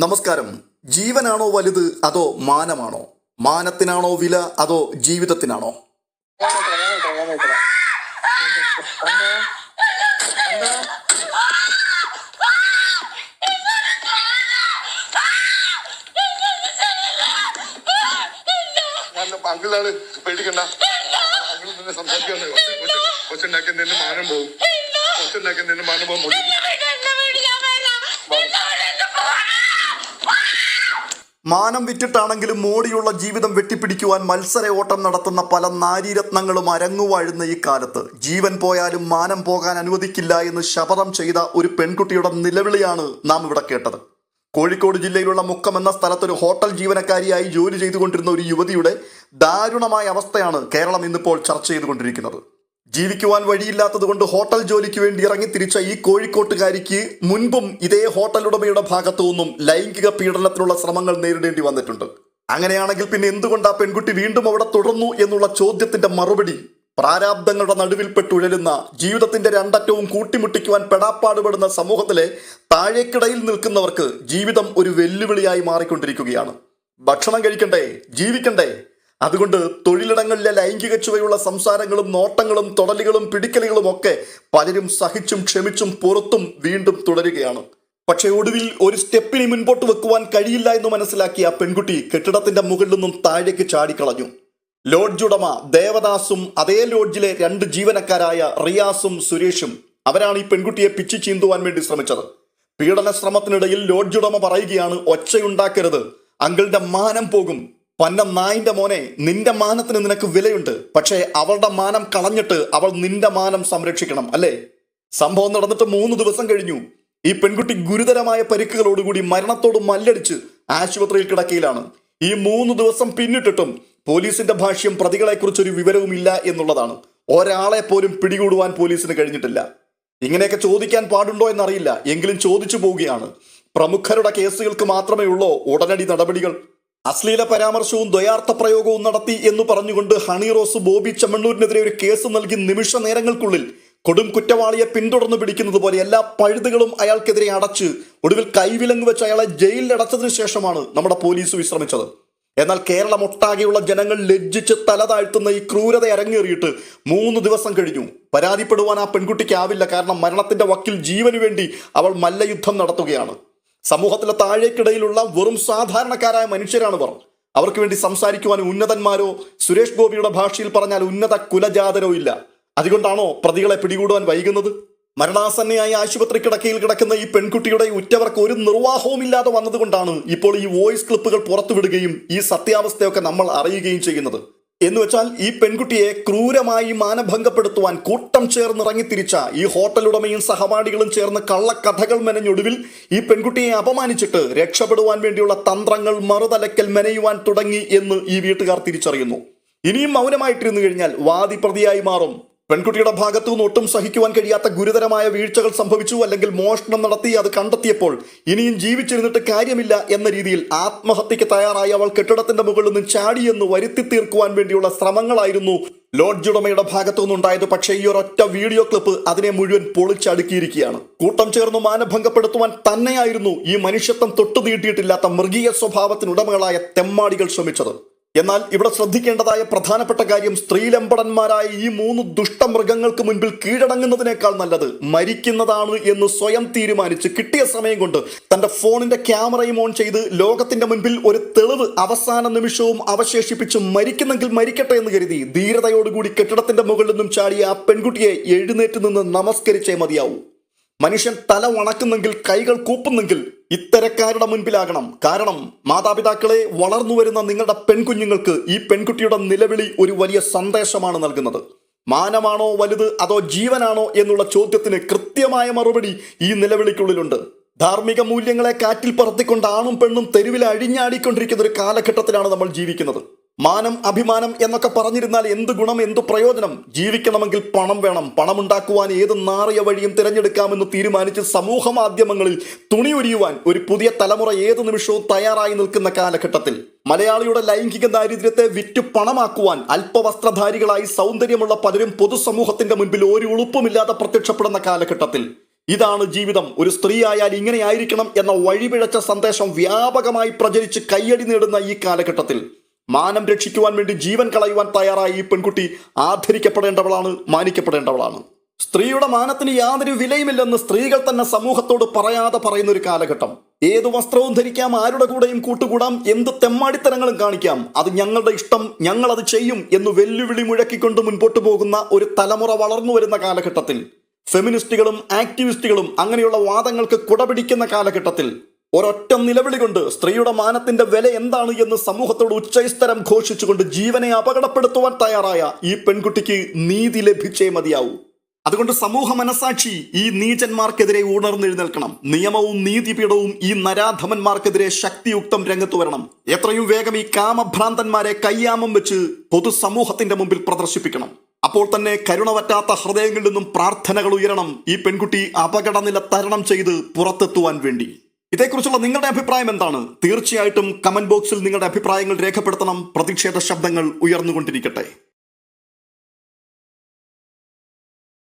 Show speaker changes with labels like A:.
A: നമസ്കാരം. ജീവനാണോ വലുത് അതോ മാനമാണോ? മാനത്തിനാണോ വില അതോ ജീവിതത്തിനാണോ?
B: അങ്കിളാണ് പേടിക്കണ്ട. അങ്കിൾ നിന്ന് സംസാരിക്കാണ്. കൊച്ചുണ്ടാക്കി നിന്റെ മാനം പോകും. കൊച്ചുണ്ടാക്കി നിന്റെ മാനം പോകും.
A: മാനം വിറ്റിട്ടാണെങ്കിലും മോടിയുള്ള ജീവിതം വെട്ടിപ്പിടിക്കുവാൻ മത്സര ഓട്ടം നടത്തുന്ന പല നാരീരത്നങ്ങളും അരങ്ങുവാഴുന്ന ഈ കാലത്ത് ജീവൻ പോയാലും മാനം പോകാൻ അനുവദിക്കില്ല എന്ന് ശപഥം ചെയ്ത ഒരു പെൺകുട്ടിയുടെ നിലവിളിയാണ് നാം ഇവിടെ കേട്ടത്. കോഴിക്കോട് ജില്ലയിലുള്ള മുക്കം എന്ന സ്ഥലത്തൊരു ഹോട്ടൽ ജീവനക്കാരിയായി ജോലി ചെയ്തുകൊണ്ടിരുന്ന ഒരു യുവതിയുടെ ദാരുണമായ അവസ്ഥയാണ് കേരളം ഇന്നിപ്പോൾ ചർച്ച ചെയ്തുകൊണ്ടിരിക്കുന്നത്. ജീവിക്കുവാൻ വഴിയില്ലാത്തതുകൊണ്ട് ഹോട്ടൽ ജോലിക്ക് വേണ്ടി ഇറങ്ങി തിരിച്ച ഈ കോഴിക്കോട്ടുകാരിക്ക് മുൻപും ഇതേ ഹോട്ടൽ ഉടമയുടെ ഭാഗത്തു നിന്നും ലൈംഗിക പീഡനത്തിനുള്ള ശ്രമങ്ങൾ നേരിടേണ്ടി വന്നിട്ടുണ്ട്. അങ്ങനെയാണെങ്കിൽ പിന്നെ എന്തുകൊണ്ട് ആ പെൺകുട്ടി വീണ്ടും അവിടെ തുടർന്നു എന്നുള്ള ചോദ്യത്തിന്റെ മറുപടി പ്രാരാബ്ദങ്ങളുടെ നടുവിൽപ്പെട്ടുഴലുന്ന ജീവിതത്തിന്റെ രണ്ടറ്റവും കൂട്ടിമുട്ടിക്കുവാൻ പെടാപ്പാടുപെടുന്ന സമൂഹത്തിലെ താഴേക്കിടയിൽ നിൽക്കുന്നവർക്ക് ജീവിതം ഒരു വെല്ലുവിളിയായി മാറിക്കൊണ്ടിരിക്കുകയാണ്. ഭക്ഷണം കഴിക്കണ്ടേ, ജീവിക്കണ്ടേ? അതുകൊണ്ട് തൊഴിലിടങ്ങളിലെ ലൈംഗിക ചുവയുള്ള സംസാരങ്ങളും നോട്ടങ്ങളും തൊടലുകളും പിടിക്കലുകളും ഒക്കെ പലരും സഹിച്ചും ക്ഷമിച്ചും പുറത്തും വീണ്ടും തുടരുകയാണ്. പക്ഷെ ഒടുവിൽ ഒരു സ്റ്റെപ്പിന് മുൻപോട്ട് വെക്കുവാൻ കഴിയില്ല എന്ന് മനസ്സിലാക്കിയ പെൺകുട്ടി കെട്ടിടത്തിന്റെ മുകളിൽ നിന്നും താഴേക്ക് ചാടിക്കളഞ്ഞു. ലോഡ്ജ് ഉടമ ദേവദാസും അതേ ലോഡ്ജിലെ 2 ജീവനക്കാരായ റിയാസും സുരേഷും അവരാണ് ഈ പെൺകുട്ടിയെ പിച്ചു ചീന്തുവാൻ വേണ്ടി ശ്രമിച്ചത്. പീഡന ശ്രമത്തിനിടയിൽ ലോഡ്ജ് ഉടമ പറയുകയാണ്, ഒച്ചയുണ്ടാക്കരുത്, അങ്കിളുടെ മാനം പോകും. പന്ന നായിന്റെ മോനെ, നിന്റെ മാനത്തിന് നിനക്ക് വിലയുണ്ട്. പക്ഷേ അവളുടെ മാനം കളഞ്ഞിട്ട് അവൾ നിന്റെ മാനം സംരക്ഷിക്കണം, അല്ലേ? സംഭവം നടന്നിട്ട് 3 ദിവസം കഴിഞ്ഞു. ഈ പെൺകുട്ടി ഗുരുതരമായ പരിക്കുകളോടുകൂടി മരണത്തോട് മല്ലടിച്ച് ആശുപത്രിയിൽ കിടക്കയിലാണ്. ഈ 3 ദിവസം പിന്നിട്ടിട്ടും പോലീസിന്റെ ഭാഷ്യം പ്രതികളെക്കുറിച്ചൊരു വിവരവുമില്ല എന്നുള്ളതാണ്. ഒരാളെ പോലും പിടികൂടുവാൻ പോലീസിന് കഴിഞ്ഞിട്ടില്ല. ഇങ്ങനെയൊക്കെ ചോദിക്കാൻ പാടുണ്ടോ എന്നറിയില്ല, എങ്കിലും ചോദിച്ചു പോവുകയാണ്. പ്രമുഖരുടെ കേസുകൾക്ക് മാത്രമേ ഉള്ളോ ഉടനടി നടപടികൾ? അശ്ലീല പരാമർശവും ദ്വയാർത്ഥ പ്രയോഗവും നടത്തി എന്ന് പറഞ്ഞുകൊണ്ട് ഹണി റോസ് ബോബി ചെമ്മണ്ണൂരിനെതിരെ ഒരു കേസ് നൽകി നിമിഷ നേരങ്ങൾക്കുള്ളിൽ കൊടും കുറ്റവാളിയെ പിന്തുടർന്ന് പിടിക്കുന്നത് പോലെ എല്ലാ പഴുതുകളും അയാൾക്കെതിരെ അടച്ച് ഒടുവിൽ കൈവിലങ്ങ് വെച്ച് അയാളെ ജയിലിൽ അടച്ചതിന് ശേഷമാണ് നമ്മുടെ പോലീസ് വിശ്രമിച്ചത്. എന്നാൽ കേരളം ഒട്ടാകെയുള്ള ജനങ്ങൾ ലജ്ജിച്ച് തല താഴ്ത്തുന്ന ഈ ക്രൂരത അരങ്ങേറിയിട്ട് 3 ദിവസം കഴിഞ്ഞു. പരാതിപ്പെടുവാൻ ആ പെൺകുട്ടിക്കാവില്ല. കാരണം മരണത്തിന്റെ വക്കിൽ ജീവന് വേണ്ടി അവൾ മല്ലയുദ്ധം നടത്തുകയാണ്. സമൂഹത്തിലെ താഴേക്കിടയിലുള്ള വെറും സാധാരണക്കാരായ മനുഷ്യരാണിവർ. അവർക്ക് വേണ്ടി സംസാരിക്കുവാൻ ഉന്നതന്മാരോ സുരേഷ് ഗോപിയുടെ ഭാഷയിൽ പറഞ്ഞാൽ ഉന്നത കുലജാതരോ ഇല്ല. അതുകൊണ്ടാണോ പ്രതികളെ പിടികൂടുവാൻ വൈകുന്നത്? മരണാസന്നയായി ആശുപത്രി കിടക്കയിൽ കിടക്കുന്ന ഈ പെൺകുട്ടിയുടെ ഉറ്റവർക്ക് ഒരു നിർവാഹവും ഇല്ലാതെ വന്നതുകൊണ്ടാണ് ഇപ്പോൾ ഈ വോയിസ് ക്ലിപ്പുകൾ പുറത്തുവിടുകയും ഈ സത്യാവസ്ഥയൊക്കെ നമ്മൾ അറിയുകയും ചെയ്യുന്നത്. എന്നുവെച്ചാൽ ഈ പെൺകുട്ടിയെ ക്രൂരമായി മാനഭംഗപ്പെടുത്തുവാൻ കൂട്ടം ചേർന്നിറങ്ങിത്തിരിച്ച ഈ ഹോട്ടൽ ഉടമയും സഹപാഠികളും ചേർന്ന് കള്ളക്കഥകൾ മെനഞ്ഞൊടുവിൽ ഈ പെൺകുട്ടിയെ അപമാനിച്ചിട്ട് രക്ഷപ്പെടുവാൻ വേണ്ടിയുള്ള തന്ത്രങ്ങൾ മറുതലക്കൽ മെനയുവാൻ തുടങ്ങി എന്ന് ഈ വീട്ടുകാർ തിരിച്ചറിയുന്നു. ഇനിയും മൗനമായിട്ടിരുന്നു കഴിഞ്ഞാൽ വാദി പ്രതിയായി മാറും. പെൺകുട്ടിയുടെ ഭാഗത്തു നിന്ന് ഒട്ടും സഹിക്കുവാൻ കഴിയാത്ത ഗുരുതരമായ വീഴ്ചകൾ സംഭവിച്ചു, അല്ലെങ്കിൽ മോഷണം നടത്തി അത് കണ്ടെത്തിയപ്പോൾ ഇനിയും ജീവിച്ചിരുന്നിട്ട് കാര്യമില്ല എന്ന രീതിയിൽ ആത്മഹത്യക്ക് തയ്യാറായി അവൾ കെട്ടിടത്തിന്റെ മുകളിൽ നിന്ന് ചാടിയെന്ന് വരുത്തി തീർക്കുവാൻ വേണ്ടിയുള്ള ശ്രമങ്ങളായിരുന്നു ലോഡ്ജ് ഉടമയുടെ ഭാഗത്തു നിന്നുണ്ടായത്. പക്ഷേ ഈ ഒരൊറ്റ വീഡിയോ ക്ലിപ്പ് അതിനെ മുഴുവൻ പൊളിച്ചടുക്കിയിരിക്കുകയാണ്. കൂട്ടം ചേർന്ന് മാനഭംഗപ്പെടുത്തുവാൻ തന്നെയായിരുന്നു ഈ മനുഷ്യത്വം തൊട്ടു നീട്ടിയിട്ടില്ലാത്ത മൃഗീയ സ്വഭാവത്തിനുടമകളായ തെമ്മാടികൾ ശ്രമിച്ചത്. എന്നാൽ ഇവിടെ ശ്രദ്ധിക്കേണ്ടതായ പ്രധാനപ്പെട്ട കാര്യം, സ്ത്രീലമ്പടന്മാരായ ഈ 3 ദുഷ്ടമൃഗങ്ങൾക്ക് മുൻപിൽ കീഴടങ്ങുന്നതിനേക്കാൾ നല്ലത് മരിക്കുന്നതാണ് എന്ന് സ്വയം തീരുമാനിച്ച് കിട്ടിയ സമയം കൊണ്ട് തന്റെ ഫോണിന്റെ ക്യാമറയും ഓൺ ചെയ്ത് ലോകത്തിന്റെ മുൻപിൽ ഒരു തെളിവ് അവസാന നിമിഷവും അവശേഷിപ്പിച്ച് മരിക്കുന്നെങ്കിൽ മരിക്കട്ടെ എന്ന് കരുതി ധീരതയോടുകൂടി കെട്ടിടത്തിന്റെ മുകളിൽ നിന്നും ചാടിയ ആ പെൺകുട്ടിയെ എഴുന്നേറ്റ് നിന്ന് നമസ്കരിച്ചേ മതിയാവൂ. മനുഷ്യൻ തല വണക്കുന്നെങ്കിൽ, കൈകൾ കൂപ്പുന്നെങ്കിൽ ഇത്തരക്കാരുടെ മുൻപിലാകണം. കാരണം മാതാപിതാക്കളെ, വളർന്നു വരുന്ന നിങ്ങളുടെ പെൺകുഞ്ഞുങ്ങൾക്ക് ഈ പെൺകുട്ടിയുടെ നിലവിളി ഒരു വലിയ സന്ദേശമാണ് നൽകുന്നത്. മാനമാണോ വലുത് അതോ ജീവനാണോ എന്നുള്ള ചോദ്യത്തിന് കൃത്യമായ മറുപടി ഈ നിലവിളിക്കുള്ളിലുണ്ട്. ധാർമ്മിക മൂല്യങ്ങളെ കാറ്റിൽ പറത്തിക്കൊണ്ട് ആണും പെണ്ണും തെരുവിൽ അഴിഞ്ഞാടിക്കൊണ്ടിരിക്കുന്ന ഒരു കാലഘട്ടത്തിലാണ് നമ്മൾ ജീവിക്കുന്നത്. മാനം, അഭിമാനം എന്നൊക്കെ പറഞ്ഞിരുന്നാൽ എന്ത് ഗുണം, എന്ത് പ്രയോജനം? ജീവിക്കണമെങ്കിൽ പണം വേണം. പണമുണ്ടാക്കുവാൻ ഏത് നാറിയ വഴിയും തിരഞ്ഞെടുക്കാമെന്ന് തീരുമാനിച്ച് സമൂഹ മാധ്യമങ്ങളിൽ തുണിയൊരിയുവാൻ ഒരു പുതിയ തലമുറ ഏത് നിമിഷവും തയ്യാറായി നിൽക്കുന്ന കാലഘട്ടത്തിൽ മലയാളിയുടെ ലൈംഗിക ദാരിദ്ര്യത്തെ വിറ്റു പണമാക്കുവാൻ അല്പവസ്ത്രധാരികളായി സൗന്ദര്യമുള്ള പലരും പൊതുസമൂഹത്തിന്റെ മുൻപിൽ ഒരു ഉളുപ്പുമില്ലാതെ പ്രത്യക്ഷപ്പെടുന്ന കാലഘട്ടത്തിൽ ഇതാണ് ജീവിതം, ഒരു സ്ത്രീ ആയാൽ ഇങ്ങനെ ആയിരിക്കണം എന്ന വഴിപിഴച്ച സന്ദേശം വ്യാപകമായി പ്രചരിച്ച് കയ്യടി നേടുന്ന ഈ കാലഘട്ടത്തിൽ മാനം രക്ഷിക്കുവാൻ വേണ്ടി ജീവൻ കളയുവാൻ തയ്യാറായ ഈ പെൺകുട്ടി ആദരിക്കപ്പെടേണ്ടവളാണ്, മാനിക്കപ്പെടേണ്ടവളാണ്. സ്ത്രീയുടെ മാനത്തിന് യാതൊരു വിലയുമില്ലെന്ന് സ്ത്രീകൾ തന്നെ സമൂഹത്തോട് പറയാതെ പറയുന്ന ഒരു കാലഘട്ടം. ഏതു വസ്ത്രവും ധരിക്കാം, ആരുടെ കൂടെയും കൂട്ടുകൂടാം, എന്ത് തെമ്മാടിത്തരങ്ങളും കാണിക്കാം, അത് ഞങ്ങളുടെ ഇഷ്ടം, ഞങ്ങൾ അത് ചെയ്യും എന്ന് വെല്ലുവിളി മുഴക്കിക്കൊണ്ട് മുൻപോട്ട് പോകുന്ന ഒരു തലമുറ വളർന്നു വരുന്ന കാലഘട്ടത്തിൽ, ഫെമിനിസ്റ്റുകളും ആക്ടിവിസ്റ്റുകളും അങ്ങനെയുള്ള വാദങ്ങൾക്ക് കുടപിടിക്കുന്ന കാലഘട്ടത്തിൽ ഒരൊറ്റ നിലവിളി കൊണ്ട് സ്ത്രീയുടെ മാനത്തിന്റെ വില എന്താണ് എന്ന് സമൂഹത്തോട് ഉച്ചൈസ്തരം ഘോഷിച്ചുകൊണ്ട് ജീവനെ അപകടപ്പെടുത്തുവാൻ തയ്യാറായ ഈ പെൺകുട്ടിക്ക് നീതി ലഭിച്ചേ മതിയാവൂ. അതുകൊണ്ട് സമൂഹ മനസാക്ഷി ഈ നീചന്മാർക്കെതിരെ ഉണർന്നെഴുന്നേൽക്കണം. നിയമവും നീതിപീഠവും ഈ നരാധമന്മാർക്കെതിരെ ശക്തിയുക്തം രംഗത്ത് വരണം. എത്രയും വേഗം ഈ കാമഭ്രാന്തന്മാരെ കയ്യാമം വെച്ച് പൊതുസമൂഹത്തിന്റെ മുമ്പിൽ പ്രദർശിപ്പിക്കണം. അപ്പോൾ തന്നെ കരുണ പറ്റാത്ത ഹൃദയങ്ങളിൽ നിന്നും പ്രാർത്ഥനകൾ ഉയരണം, ഈ പെൺകുട്ടി അപകടനില തരണം ചെയ്ത് പുറത്തെത്തുവാൻ വേണ്ടി. ഇതേക്കുറിച്ചുള്ള നിങ്ങളുടെ അഭിപ്രായം എന്താണ്? തീർച്ചയായിട്ടും കമന്റ് ബോക്സിൽ നിങ്ങളുടെ അഭിപ്രായങ്ങൾ രേഖപ്പെടുത്തണം. പ്രതിഷേധ ശബ്ദങ്ങൾ ഉയർന്നുകൊണ്ടിരിക്കട്ടെ.